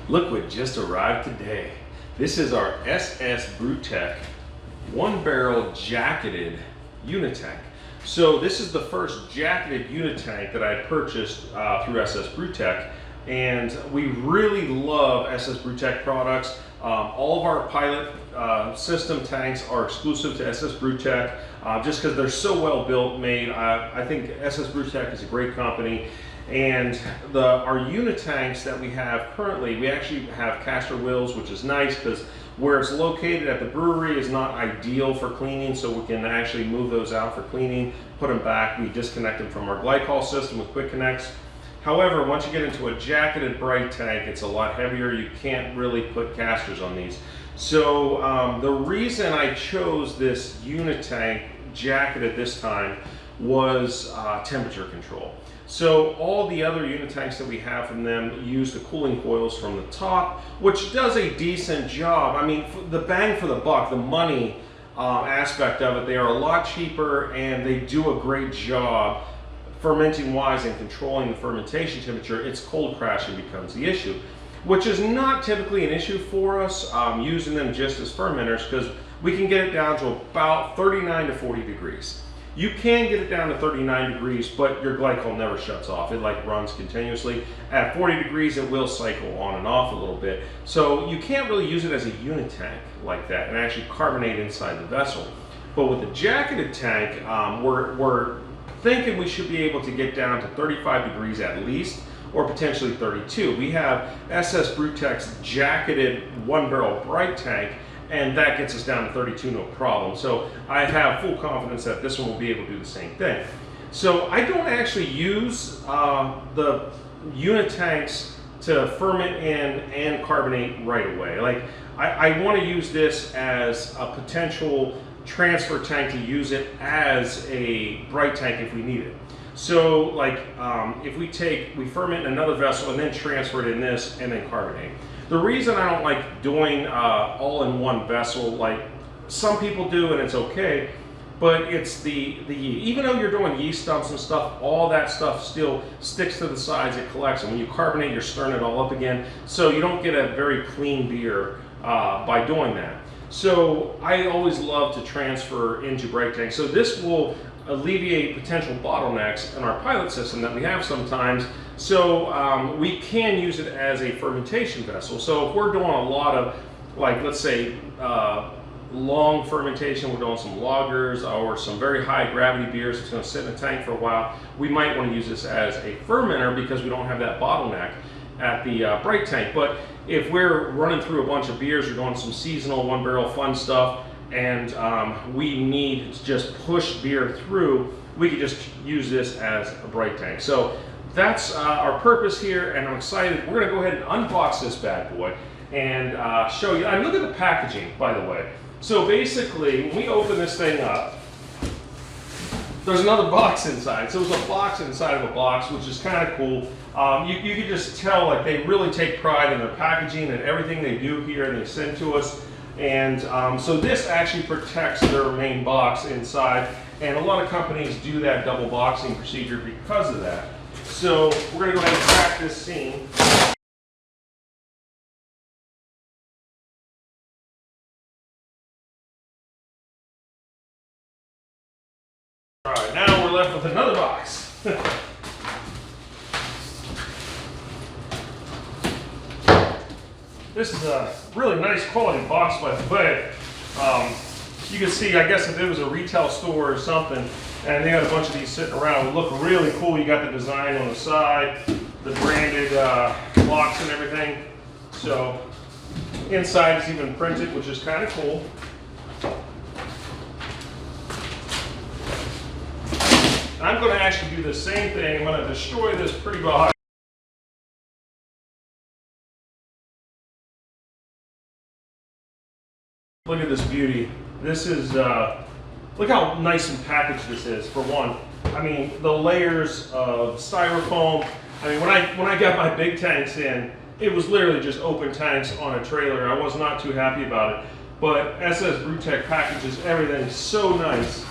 Look what just arrived today. This is our SS brewtech 1-barrel jacketed Unitank. So this is the first jacketed Unitank that I purchased through SS brewtech, and we really love SS brewtech products. All of our pilot system tanks are exclusive to SS brewtech just because they're so well built, made. I think SS brewtech is a great company. And our Unitanks that we have currently, we actually have caster wheels, which is nice because where it's located at the brewery is not ideal for cleaning, so we can actually move those out for cleaning, put them back. We disconnect them from our glycol system with quick connects. However, once you get into a jacketed bright tank, it's a lot heavier. You can't really put casters on these. So the reason I chose this Unitank jacketed this time was temperature control. So all the other Unitanks that we have from them use the cooling coils from the top, which does a decent job. I mean, the bang for the buck, the money aspect of it, they are a lot cheaper and they do a great job fermenting wise and controlling the fermentation temperature. It's cold crashing becomes the issue, which is not typically an issue for us using them just as fermenters, because we can get it down to about 39 to 40 degrees. You can get it down to 39 degrees, but your glycol never shuts off. It like runs continuously. At 40 degrees, it will cycle on and off a little bit. So you can't really use it as a Unitank like that and actually carbonate inside the vessel. But with the jacketed tank, we're thinking we should be able to get down to 35 degrees at least, or potentially 32. We have SS brewtech's jacketed 1-barrel bright tank, and that gets us down to 32 no problem. So I have full confidence that this one will be able to do the same thing. So I don't actually use the Unitanks to ferment in and carbonate right away. Like I want to use this as a potential transfer tank to use it as a bright tank if we need it. So like if we ferment in another vessel and then transfer it in this and then carbonate. The reason I don't like doing all in one vessel like some people do, and it's okay, but it's the yeast. Even though you're doing yeast stumps and stuff, all that stuff still sticks to the sides, it collects, and when you carbonate, you're stirring it all up again, so you don't get a very clean beer by doing that. So I always love to transfer into bright tanks. So this will alleviate potential bottlenecks in our pilot system that we have sometimes. So we can use it as a fermentation vessel. So if we're doing a lot of, like, let's say long fermentation, we're doing some lagers or some very high gravity beers that's going to sit in a tank for a while, we might want to use this as a fermenter because we don't have that bottleneck at the bright tank. But if we're running through a bunch of beers, we're doing some seasonal 1-barrel fun stuff, and we need to just push beer through, we could just use this as a bright tank. So that's our purpose here, and I'm excited. We're going to go ahead and unbox this bad boy and show you. And look at the packaging, by the way. So basically, when we open this thing up, there's another box inside. So there's a box inside of a box, which is kind of cool. You can just tell like they really take pride in their packaging and everything they do here, and they send to us. And so this actually protects their main box inside, and a lot of companies do that double boxing procedure because of that. So we're going to go ahead and crack this scene. All right, now we're left with another box. This is a really nice quality box, by the way. You can see, I guess if it was a retail store or something, and they had a bunch of these sitting around, it would look really cool. You got the design on the side, the branded locks and everything. So inside is even printed, which is kind of cool. I'm going to actually do the same thing. I'm going to destroy this pretty box. Look at this beauty. This is, look how nice and packaged this is, for one. I mean, the layers of styrofoam. I mean, when I got my big tanks in, it was literally just open tanks on a trailer. I was not too happy about it. But SS brewtech packages everything so nice.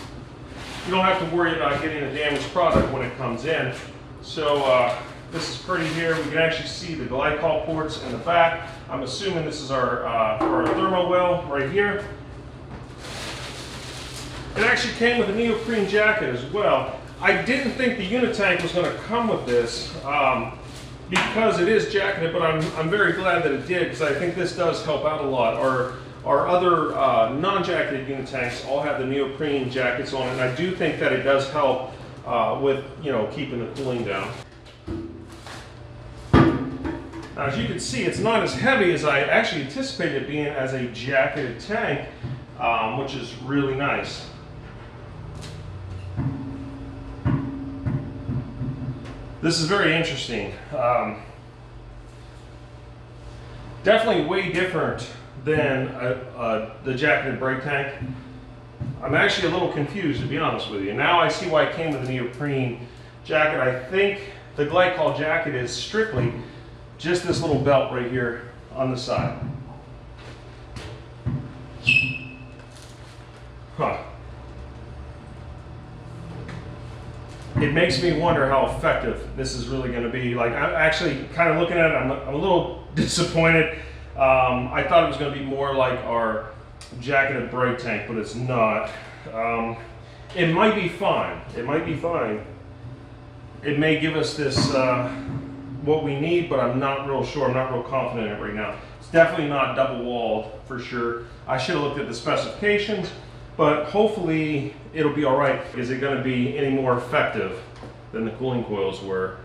You don't have to worry about getting a damaged product when it comes in. So This is pretty here. We can actually see the glycol ports in the back. I'm assuming this is our thermo well right here. It actually came with a neoprene jacket as well. I didn't think the Unitank was going to come with this because it is jacketed, but I'm very glad that it did, because I think this does help out a lot. Our other non-jacketed Unitanks all have the neoprene jackets on, and I do think that it does help with, you know, keeping the cooling down. Now, as you can see, it's not as heavy as I actually anticipated it being as a jacketed tank, which is really nice. This is very interesting. Definitely way different than the jacketed brake tank. I'm actually a little confused, to be honest with you. Now I see why it came with a neoprene jacket. I think the glycol jacket is strictly just this little belt right here on the side. Huh. It makes me wonder how effective this is really going to be. Like, I'm actually kind of looking at it, I'm a little disappointed. I thought it was going to be more like our jacketed brake tank, but it's not. It might be fine. It might be fine. It may give us this, what we need, but I'm not real sure. I'm not real confident in it right now. It's definitely not double walled for sure. I should have looked at the specifications, but hopefully it'll be all right. Is it going to be any more effective than the cooling coils were?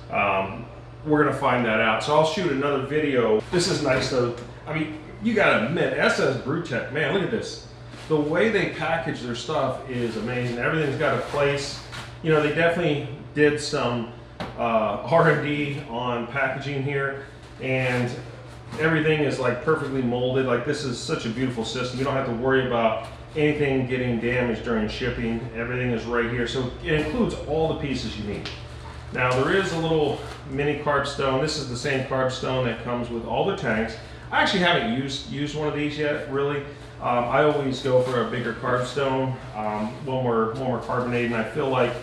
We're going to find that out. So I'll shoot another video. This is nice though. I mean, you got to admit, SS Brewtech, man, look at this. The way they package their stuff is amazing. Everything's got a place. You know, they definitely did some R&D on packaging here, and everything is like perfectly molded. Like, this is such a beautiful system. You don't have to worry about anything getting damaged during shipping. Everything is right here. So it includes all the pieces you need. Now, there is a little mini carb stone. This is the same carb stone that comes with all the tanks. I actually haven't used one of these yet, really. I always go for a bigger carb stone when we're carbonating. I feel like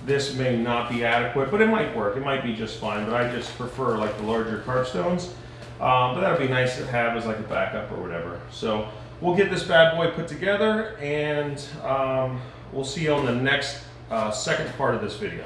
this may not be adequate, but it might work. It might be just fine, but I just prefer like the larger carb stones. But that would be nice to have as like a backup or whatever. So we'll get this bad boy put together, and we'll see you on the next second part of this video.